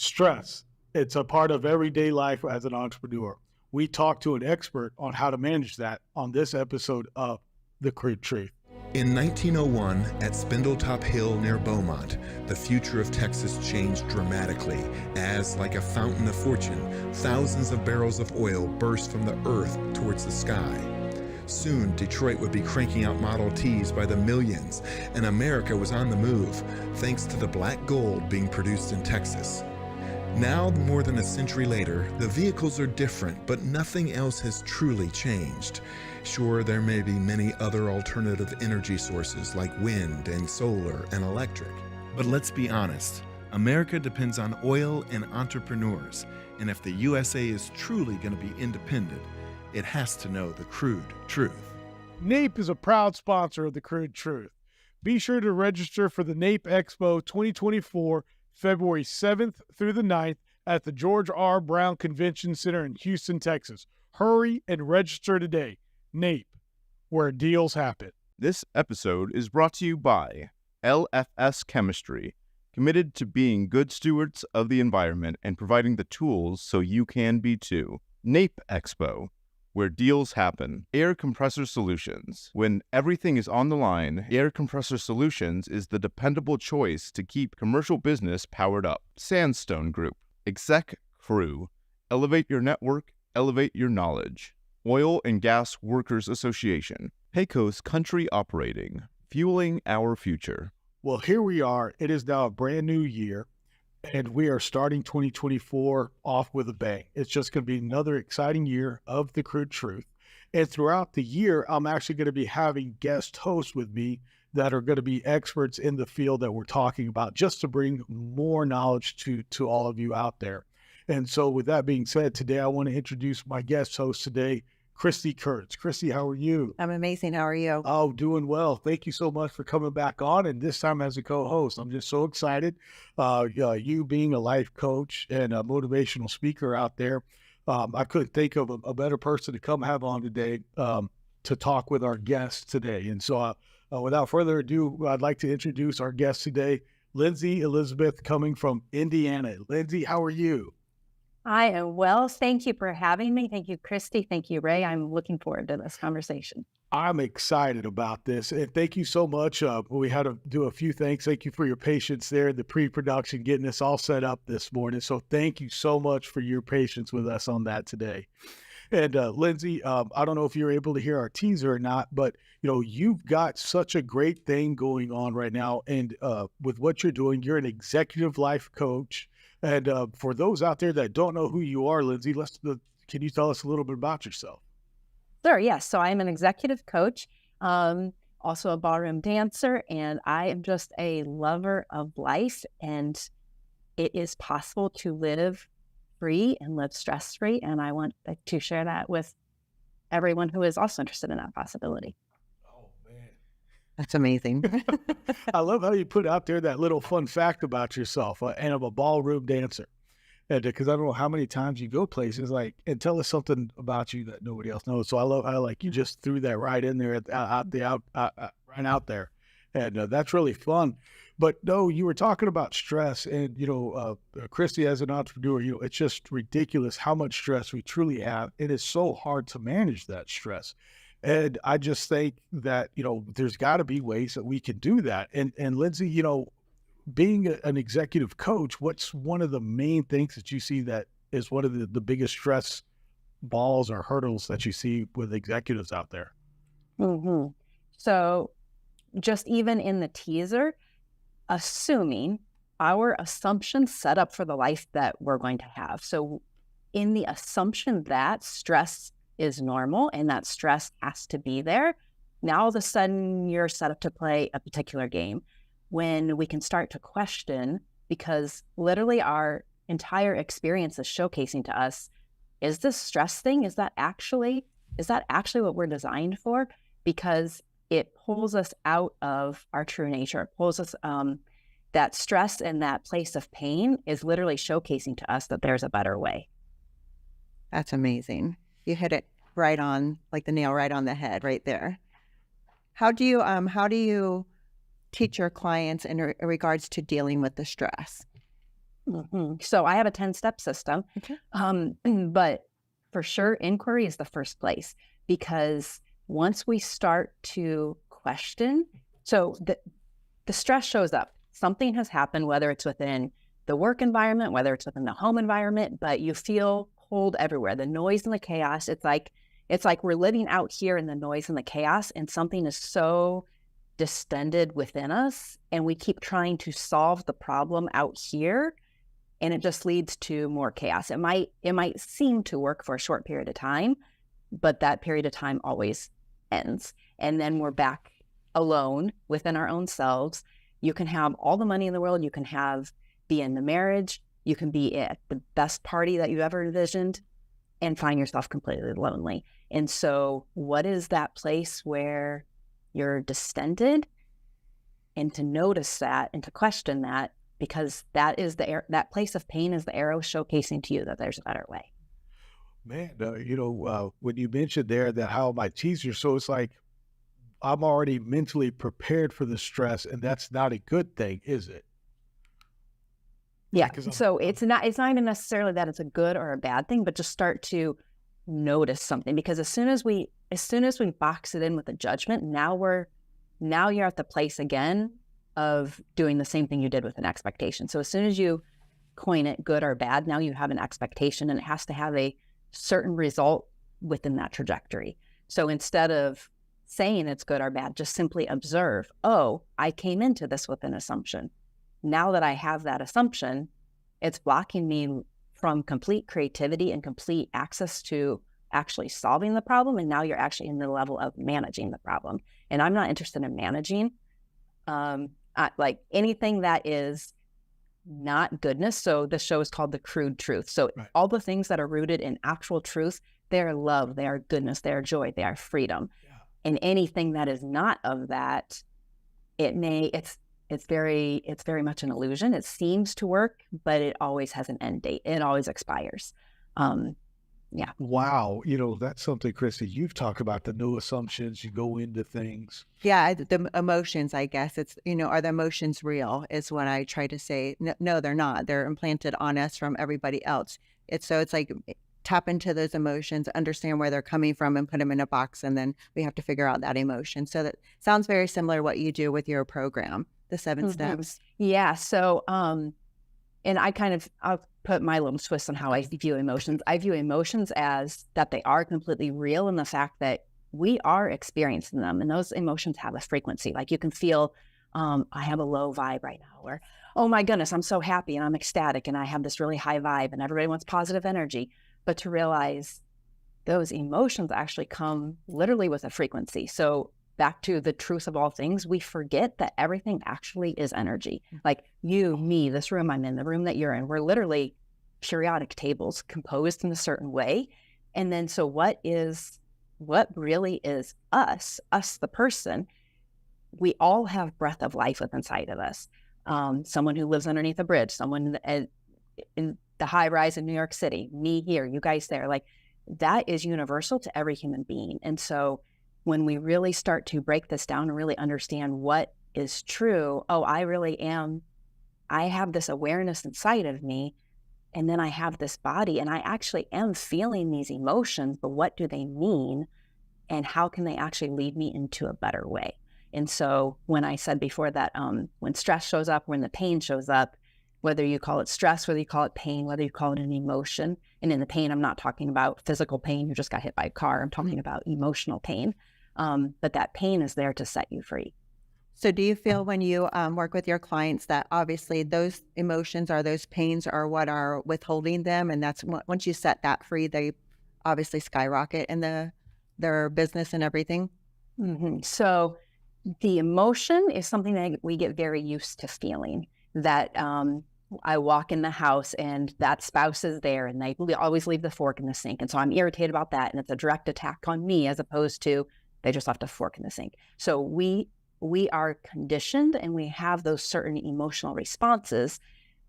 Stress. It's a part of everyday life as an entrepreneur. We talk to an expert on how to manage that on this episode of The Crude Truth. In 1901, at Spindletop Hill near Beaumont, the future of Texas changed dramatically as, like a fountain of fortune, thousands of barrels of oil burst from the earth towards the sky. Soon, Detroit would be cranking out Model Ts by the millions, and America was on the move, thanks to the black gold being produced in Texas. Now, more than a century later, the vehicles are different, but nothing else has truly changed. Sure, there may be many other alternative energy sources like wind and solar and electric. But let's be honest, America depends on oil and entrepreneurs, and if the USA is truly going to be independent, it has to know the crude truth. NAPE is a proud sponsor of The Crude Truth. Be sure to register for the NAPE Expo 2024, February 7th through the 9th at the George R. Brown Convention Center in Houston, Texas. Hurry and register today. NAPE, where deals happen. This episode is brought to you by LFS Chemistry, committed to being good stewards of the environment and providing the tools so you can be too. NAPE Expo, where deals happen. Air Compressor Solutions. When everything is on the line, Air Compressor Solutions is the dependable choice to keep commercial business powered up. Sandstone Group. Exec Crew. Elevate your network, elevate your knowledge. Oil and Gas Workers Association. Pecos Country Operating. Fueling our future. Well, here we are. It is now a brand new year, and we are starting 2024 off with a bang. It's just going to be another exciting year of The Crude Truth. And throughout the year, I'm actually going to be having guest hosts with me that are going to be experts in the field that we're talking about, just to bring more knowledge to all of you out there. And so with that being said, today I want to introduce my guest host today, Kristy Kerns. Kristy, how are you? I'm amazing. How are you? Oh, doing well. Thank you so much for coming back on, and this time as a co-host. I'm just so excited. You being a life coach and a motivational speaker out there, I couldn't think of a better person to come have on today to talk with our guests today. And so without further ado, I'd like to introduce our guest today, Linzy Elizabeth, coming from Indiana. Linzy, how are you? I am well. Thank you for having me. Thank you, Kristy. Thank you, Ray. I'm looking forward to this conversation. I'm excited about this. And thank you so much. We had to do a few things. Thank you for your patience there in the pre-production, getting this all set up this morning. So thank you so much for your patience with us on that today. And Linzy, I don't know if you're able to hear our teaser or not, but you've got such a great thing going on right now. And with what you're doing, you're an executive life coach. And for those out there that don't know who you are, Linzy, can you tell us a little bit about yourself? Sure, yes. So I'm an executive coach, also a ballroom dancer, and I am just a lover of life. And it is possible to live free and live stress-free. And I want to share that with everyone who is also interested in that possibility. That's amazing. I love how you put out there that little fun fact about yourself, and I'm a ballroom dancer. And because I don't know how many times you go places and tell us something about you that nobody else knows. So I love how you just threw that right in there right out there, and that's really fun. But no, you were talking about stress, and Kristy, as an entrepreneur, it's just ridiculous how much stress we truly have. It is so hard to manage that stress. And I just think that, there's got to be ways that we can do that. And Linzy, being an executive coach, what's one of the main things that you see that is one of the biggest stress balls or hurdles that you see with executives out there? Mm-hmm. So just even in the teaser, assuming our assumption set up for the life that we're going to have. So in the assumption that stress is normal and that stress has to be there, now all of a sudden you're set up to play a particular game when we can start to question, because literally our entire experience is showcasing to us, is this stress thing, is that actually what we're designed for? Because it pulls us out of our true nature. It pulls us, that stress and that place of pain is literally showcasing to us that there's a better way. That's amazing. You hit it right on, like the nail right on the head right there. How do you teach your clients in regards to dealing with the stress? So I have a 10-step system. Okay. But for sure, inquiry is the first place, because once we start to question, so the stress shows up. Something has happened, whether it's within the work environment, whether it's within the home environment, but you feel cold everywhere. The noise and the chaos, it's like we're living out here in the noise and the chaos, and something is so distended within us, and we keep trying to solve the problem out here, and it just leads to more chaos. It might seem to work for a short period of time, but that period of time always ends, and then we're back alone within our own selves. You can have all the money in the world, you can be in the marriage, you can be at the best party that you ever envisioned, and find yourself completely lonely. And so what is that place where you're distended? And to notice that and to question that, because that is that place of pain is the arrow showcasing to you that there's a better way. Man, when you mentioned there that how my teaser, so it's like I'm already mentally prepared for the stress, and that's not a good thing, is it? Yeah. 'Cause So it's not even necessarily that it's a good or a bad thing, but just start to notice something, because as soon as we box it in with a judgment, now you're at the place again of doing the same thing you did with an expectation. So as soon as you coin it good or bad, now you have an expectation, and it has to have a certain result within that trajectory. So instead of saying it's good or bad, just simply observe, oh, I came into this with an assumption. Now that I have that assumption, it's blocking me from complete creativity and complete access to actually solving the problem. And now you're actually in the level of managing the problem. And I'm not interested in managing like anything that is not goodness. So the show is called The Crude Truth. So Right. all the things that are rooted in actual truth, they are love, they are goodness, they are joy, they are freedom. Yeah. And anything that is not of that, it's very much an illusion. It seems to work, but it always has an end date. It always expires. Yeah. Wow. That's something, Kristy, you've talked about, the no assumptions, you go into things. Yeah, the emotions, I guess it's, are the emotions real is what I try to say. No, they're not. They're implanted on us from everybody else. It's like tap into those emotions, understand where they're coming from, and put them in a box. And then we have to figure out that emotion. So that sounds very similar to what you do with your program, the 7 steps. Yeah. So, and I'll put my little twist on how I view emotions. I view emotions as that they are completely real, in the fact that we are experiencing them, and those emotions have a frequency. Like you can feel, I have a low vibe right now, or, oh my goodness, I'm so happy and I'm ecstatic and I have this really high vibe and everybody wants positive energy. But to realize those emotions actually come literally with a frequency. So back to the truth of all things, we forget that everything actually is energy. Like you, me, this room I'm in, the room that you're in, we're literally periodic tables composed in a certain way. And then so what really is us, the person? We all have breath of life within inside of us. Someone who lives underneath a bridge, someone in the high rise in New York City, me here, you guys there, like that is universal to every human being. And so when we really start to break this down and really understand what is true, oh, I have this awareness inside of me, and then I have this body, and I actually am feeling these emotions, but what do they mean? And how can they actually lead me into a better way? And so when I said before that when stress shows up, when the pain shows up, whether you call it stress, whether you call it pain, whether you call it an emotion, and in the pain, I'm not talking about physical pain, you just got hit by a car, I'm talking about emotional pain. But that pain is there to set you free. So do you feel when you work with your clients that obviously those emotions or those pains are what are withholding them, and that's once you set that free, they obviously skyrocket in their business and everything? Mm-hmm. So the emotion is something that we get very used to feeling, that I walk in the house and that spouse is there and they always leave the fork in the sink. And so I'm irritated about that. And it's a direct attack on me, as opposed to they just left a fork in the sink. So we are conditioned and we have those certain emotional responses,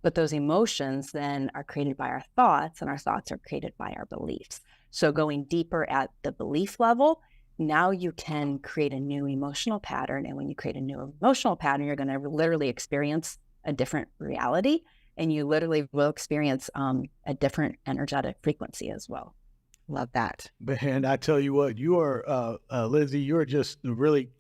but those emotions then are created by our thoughts, and our thoughts are created by our beliefs. So going deeper at the belief level, now you can create a new emotional pattern. And when you create a new emotional pattern, you're going to literally experience a different reality. and you literally will experience a different energetic frequency as well. Love that. Man, I tell you what, you are, Linzy, you're just really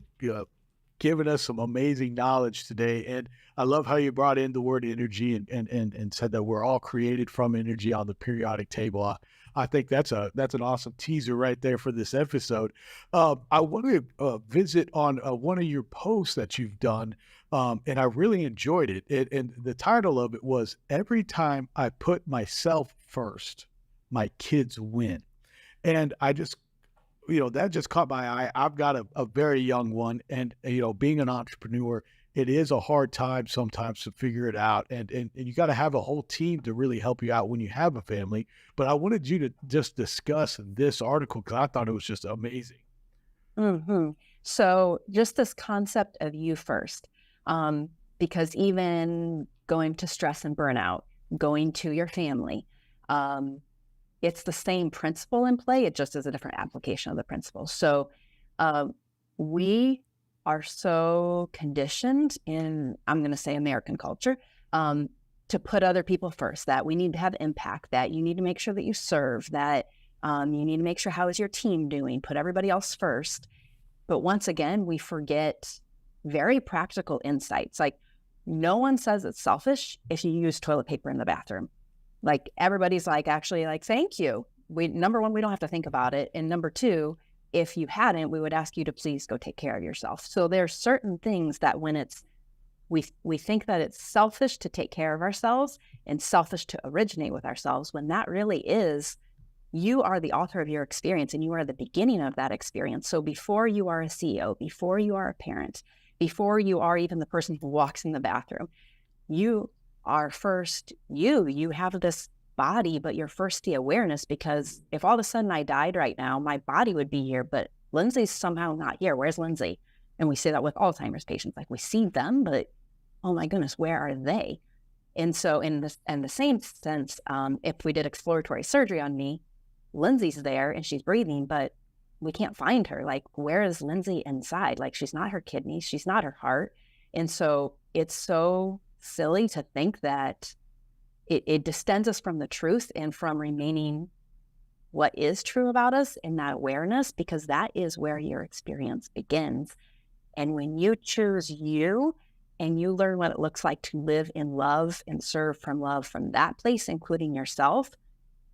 giving us some amazing knowledge today. And I love how you brought in the word energy and said that we're all created from energy on the periodic table. I think that's an awesome teaser right there for this episode. I want to visit on one of your posts that you've done, and I really enjoyed it. And the title of it was "Every Time I Put Myself First, My Kids Win." And I just, that just caught my eye. I've got a very young one, and, being an entrepreneur, it is a hard time sometimes to figure it out. And you got to have a whole team to really help you out when you have a family. But I wanted you to just discuss this article because I thought it was just amazing. Mm-hmm. So just this concept of you first, because even going to stress and burnout, going to your family, it's the same principle in play. It just is a different application of the principle. So we are so conditioned in, I'm going to say, American culture, to put other people first, that we need to have impact, that you need to make sure that you serve, that you need to make sure how is your team doing, put everybody else first. But once again, we forget very practical insights. Like, no one says it's selfish if you use toilet paper in the bathroom. Like, everybody's like, actually, like, thank you. Number one, we don't have to think about it. And number two, if you hadn't, we would ask you to please go take care of yourself. So there's certain things that when we think that it's selfish to take care of ourselves and selfish to originate with ourselves, when that really is, you are the author of your experience and you are the beginning of that experience. So before you are a CEO, before you are a parent, before you are even the person who walks in the bathroom, you are first you have this body, but you're first the awareness, because if all of a sudden I died right now, my body would be here, but Linzy's somehow not here. Where's Linzy? And we say that with Alzheimer's patients, like, we see them, but oh my goodness, where are they? And so in the same sense, if we did exploratory surgery on me, Linzy's there and she's breathing, but we can't find her. Like, where is Linzy inside? Like, she's not her kidneys, she's not her heart. And so it's so silly to think that it distends us from the truth and from remaining what is true about us in that awareness, because that is where your experience begins. And when you choose you and you learn what it looks like to live in love and serve from love from that place, including yourself,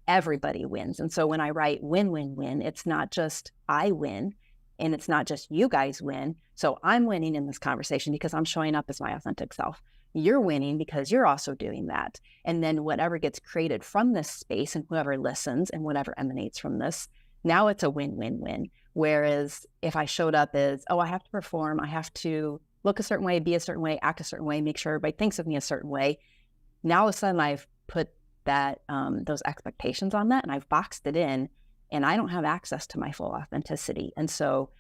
everybody wins. And so when I write win, win, win, it's not just I win and it's not just you guys win. So I'm winning in this conversation because I'm showing up as my authentic self. You're winning because you're also doing that. And then whatever gets created from this space and whoever listens and whatever emanates from this, now it's a win-win-win. Whereas if I showed up as, I have to perform, I have to look a certain way, be a certain way, act a certain way, make sure everybody thinks of me a certain way, now all of a sudden I've put that those expectations on that and I've boxed it in, and I don't have access to my full authenticity. And so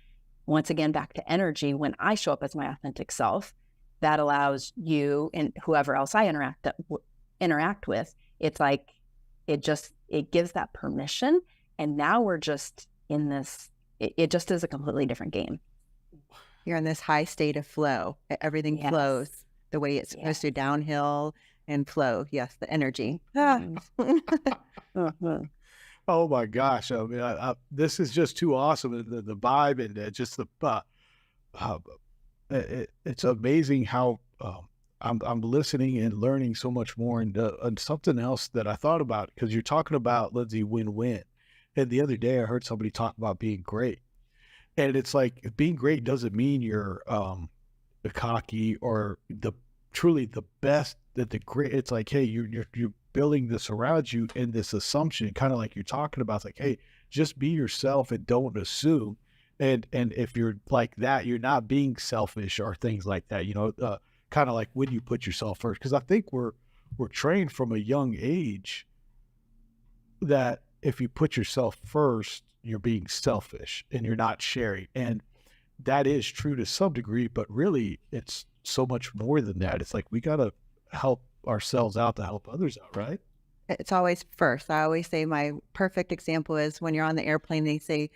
once again, back to energy, when I show up as my authentic self, that allows you and whoever else I interact with, it's like, it gives that permission. And now we're just in this, it just is a completely different game. You're in this high state of flow. Everything Yes. flows the way it's supposed to, downhill and flow. Yes, the energy. Oh my gosh! I mean, this is just too awesome. The vibe and just the it's amazing how I'm listening and learning so much more. And something else that I thought about, because you're talking about, Linzy, win-win. And the other day I heard somebody talk about being great, and it's like, being great doesn't mean you're cocky or truly the best. That the great, it's like, hey, you're building this around you in this assumption, kind of like you're talking about. It's like, hey, just be yourself and don't assume. And if you're like that, you're not being selfish or things like that, kind of like when you put yourself first. Because I think we're trained from a young age that if you put yourself first, you're being selfish and you're not sharing. And that is true to some degree, but really it's so much more than that. It's like, we got to help ourselves out to help others out, right? It's always first. I always say my perfect example is when you're on the airplane, they say,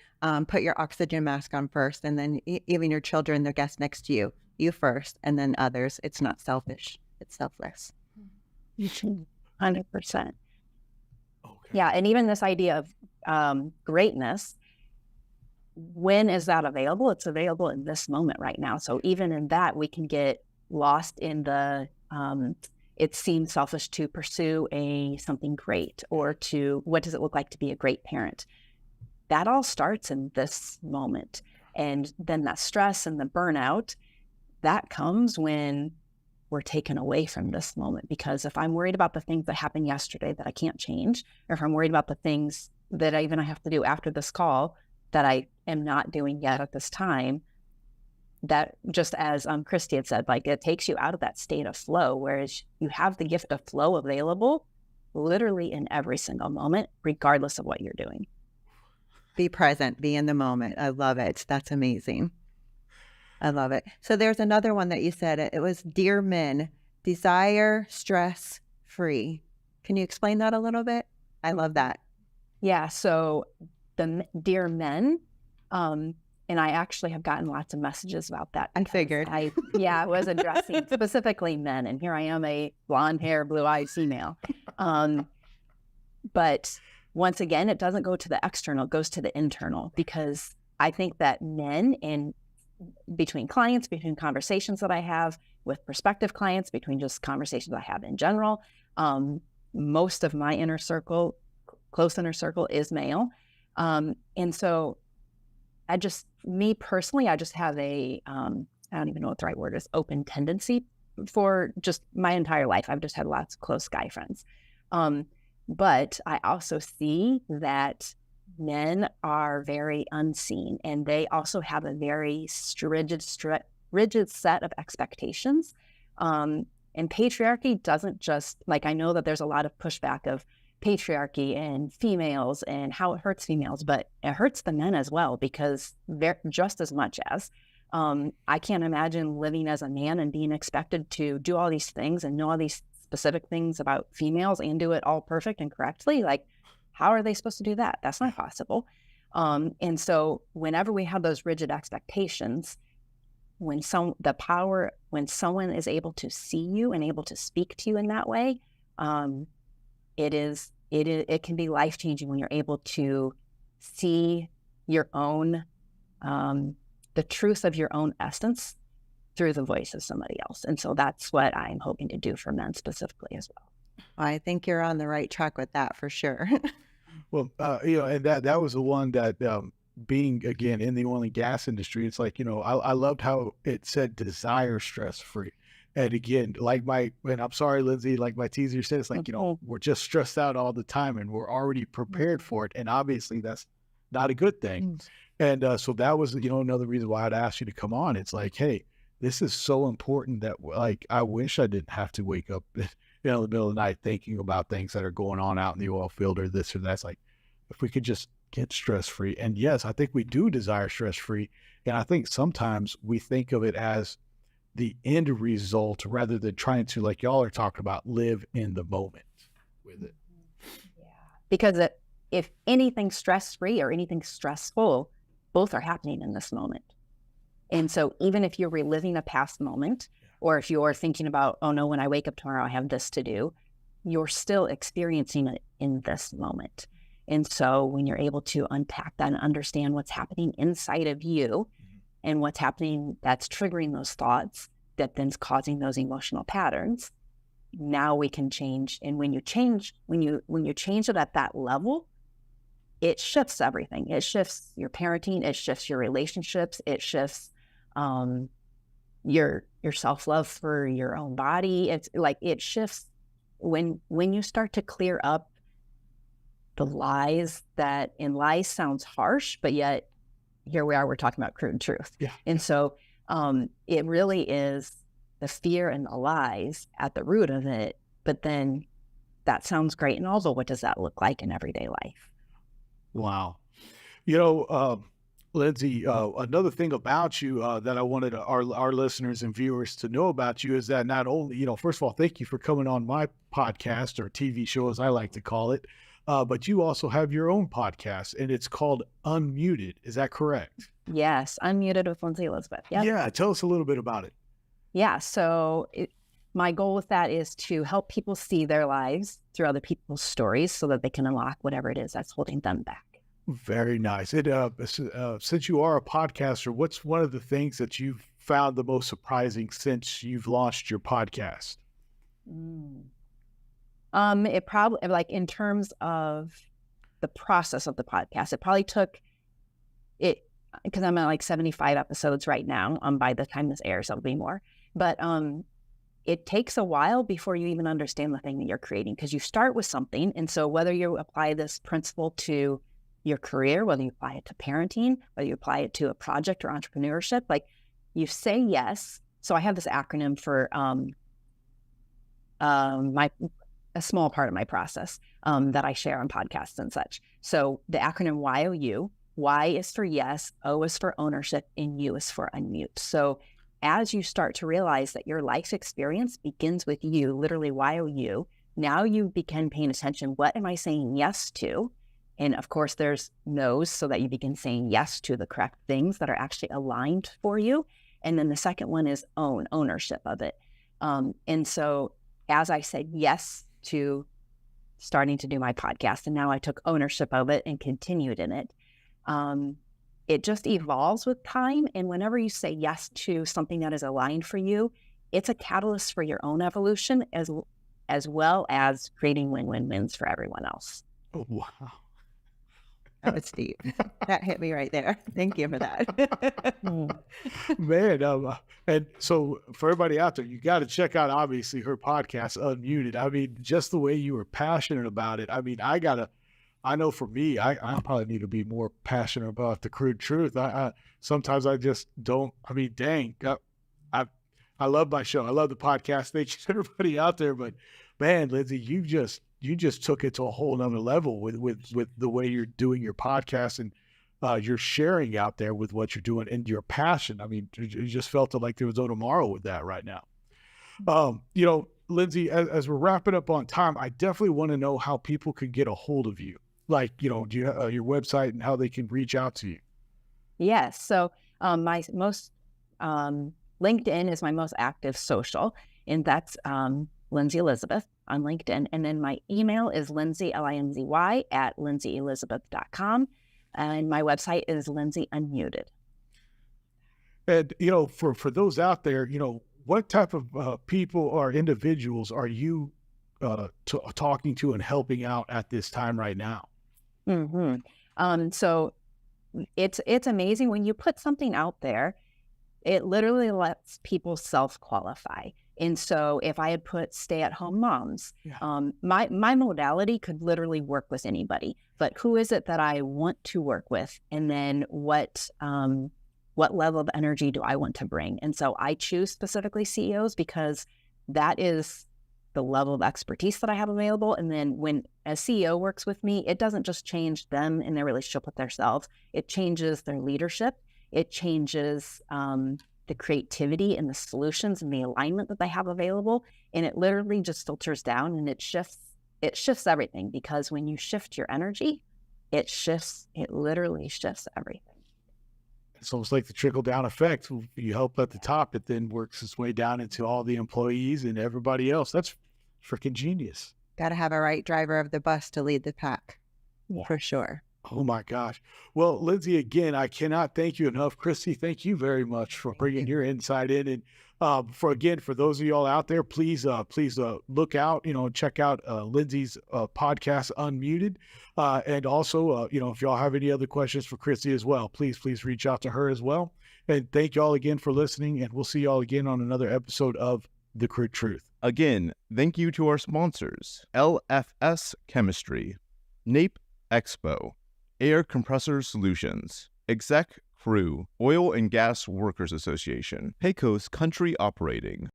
put your oxygen mask on first, and then even your children, the guests next to you, you first, and then others. It's not selfish. It's selfless. 100%. Okay. Yeah. And even this idea of greatness, when is that available? It's available in this moment right now. So even in that, we can get lost in the, it seems selfish to pursue something great, or to, what does it look like to be a great parent? That all starts in this moment. And then that stress and the burnout, that comes when we're taken away from this moment. Because if I'm worried about the things that happened yesterday that I can't change, or if I'm worried about the things that I have to do after this call that I am not doing yet at this time, that, just as Kristy had said, like, it takes you out of that state of flow, whereas you have the gift of flow available literally in every single moment, regardless of what you're doing. Be present, be in the moment. I love it. That's amazing. I love it. So there's another one that you said, it was Dear Men, desire stress free. Can you explain that a little bit? I love that. Yeah. So the Dear Men, and I actually have gotten lots of messages about that. I figured. I was addressing specifically men, and here I am, a blonde hair, blue eyed female. But once again, it doesn't go to the external, it goes to the internal, because I think that men, in between clients, between conversations that I have with prospective clients, between just conversations I have in general, most of my inner circle, close inner circle, is male. And so me personally, I just have I don't even know what the right word is, open tendency for just my entire life. I've just had lots of close guy friends. But I also see that men are very unseen, and they also have a very rigid set of expectations. And patriarchy doesn't just, like, I know that there's a lot of pushback of patriarchy and females and how it hurts females, but it hurts the men as well, because they're just as much as, I can't imagine living as a man and being expected to do all these things and know all these specific things about females and do it all perfect and correctly. Like, how are they supposed to do that? That's not possible. And so whenever we have those rigid expectations, when someone is able to see you and able to speak to you in that way, it can be life-changing when you're able to see your own, the truth of your own essence through the voice of somebody else. And so that's what I'm hoping to do for men specifically as well. I think you're on the right track with that for sure. Well, and that was the one that, being, again, in the oil and gas industry, it's like, I loved how it said desire stress free. And again, and I'm sorry, Lindsay, like my teaser said, it's like, we're just stressed out all the time and we're already prepared for it. And obviously that's not a good thing. And so that was, another reason why I'd asked you to come on. It's like, hey, this is so important that, like, I wish I didn't have to wake up in the middle of the night thinking about things that are going on out in the oil field or this or that. It's like, if we could just get stress-free. And yes, I think we do desire stress-free. And I think sometimes we think of it as the end result rather than trying to, like y'all are talking about, live in the moment with it. Yeah. Because if anything stress-free or anything stressful, both are happening in this moment. And so even if you're reliving a past moment, or if you're thinking about, oh no, when I wake up tomorrow, I have this to do, you're still experiencing it in this moment. And so when you're able to unpack that and understand what's happening inside of you and what's happening that's triggering those thoughts that then's causing those emotional patterns, now we can change. And when you change it at that level, it shifts everything. It shifts your parenting, it shifts your relationships, it shifts your self-love for your own body. It's like, it shifts when you start to clear up the lies and lies sounds harsh, but yet here we are, we're talking about crude truth. Yeah. And so it really is the fear and the lies at the root of it. But then that sounds great and all, but what does that look like in everyday life? Wow. Lindsay, another thing about you that I wanted our listeners and viewers to know about you is that not only, first of all, thank you for coming on my podcast, or TV show as I like to call it, but you also have your own podcast, and it's called Unmuted. Is that correct? Yes, Unmuted with Linzy Elizabeth. Yep. Yeah, tell us a little bit about it. Yeah, so my goal with that is to help people see their lives through other people's stories so that they can unlock whatever it is that's holding them back. Very nice. Since you are a podcaster, what's one of the things that you've found the most surprising since you've launched your podcast? It probably, like, in terms of the process of the podcast, it probably took it, because I'm at like 75 episodes right now. By the time this airs, there'll be more. But it takes a while before you even understand the thing that you're creating, because you start with something. And so whether you apply this principle to your career, whether you apply it to parenting, whether you apply it to a project or entrepreneurship, like, you say yes. So I have this acronym for a small part of my process that I share on podcasts and such. So the acronym YOU, Y is for yes, O is for ownership, and U is for unmute. So as you start to realize that your life experience begins with you, literally YOU, now you begin paying attention. What am I saying yes to? And of course, there's no's, so that you begin saying yes to the correct things that are actually aligned for you. And then the second one is ownership of it. And so as I said yes to starting to do my podcast, and now I took ownership of it and continued in it, it just evolves with time. And whenever you say yes to something that is aligned for you, it's a catalyst for your own evolution as well as creating win-win-wins for everyone else. Oh, wow. That was deep. That hit me right there. Thank you for that. Man, and so for everybody out there, you got to check out, obviously, her podcast, Unmuted. I mean, just the way you were passionate about it. I mean, I know for me, I probably need to be more passionate about the Crude Truth. Sometimes I just don't. I mean, dang, I love my show. I love the podcast. Thank you to everybody out there. But man, Lindsay, you just took it to a whole nother level with the way you're doing your podcast, and you're sharing out there with what you're doing and your passion. I mean, you just felt like there was no tomorrow with that right now. Lindsay, as we're wrapping up on time, I definitely want to know how people can get a hold of you. Like, do you have your website and how they can reach out to you? Yes. So my most LinkedIn is my most active social, and that's Linzy Elizabeth on LinkedIn. And then my email is Linzy, Linzy, at linzyelizabeth.com. And my website is Linzy Unmuted. And, for those out there, what type of people or individuals are you talking to and helping out at this time right now? So it's amazing when you put something out there, it literally lets people self-qualify. And so if I had put stay-at-home moms, my modality could literally work with anybody. But who is it that I want to work with? And then what level of energy do I want to bring? And so I choose specifically CEOs because that is the level of expertise that I have available. And then when a CEO works with me, it doesn't just change them in their relationship with themselves. It changes their leadership. It changes the creativity and the solutions and the alignment that they have available. And it literally just filters down, and it shifts everything, because when you shift your energy, it literally shifts everything. It's almost like the trickle-down effect. You help at the top, it then works its way down into all the employees and everybody else. That's freaking genius. Got to have a right driver of the bus to lead the pack, for sure. Oh my gosh. Well, Lindsay, again, I cannot thank you enough. Kristy, thank you very much for bringing your insight in. And for those of y'all out there, please look out, check out Lindsay's podcast, Unmuted. And also, if y'all have any other questions for Kristy as well, please reach out to her as well. And thank y'all again for listening. And we'll see y'all again on another episode of The Crude Truth. Again, thank you to our sponsors, LFS Chemistry, NAPE Expo, Air Compressor Solutions, Exec Crew, Oil and Gas Workers Association, Pecos Country Operating.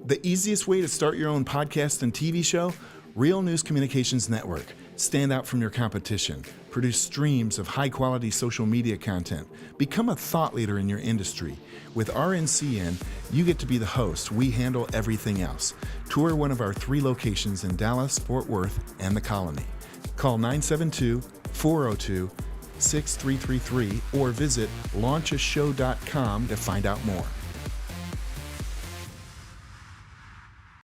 The easiest way to start your own podcast and TV show? Real News Communications Network. Stand out from your competition. Produce streams of high-quality social media content. Become a thought leader in your industry. With RNCN, you get to be the host. We handle everything else. Tour one of our 3 locations in Dallas, Fort Worth, and the Colony. Call 972-402-6333 or visit launchashow.com to find out more.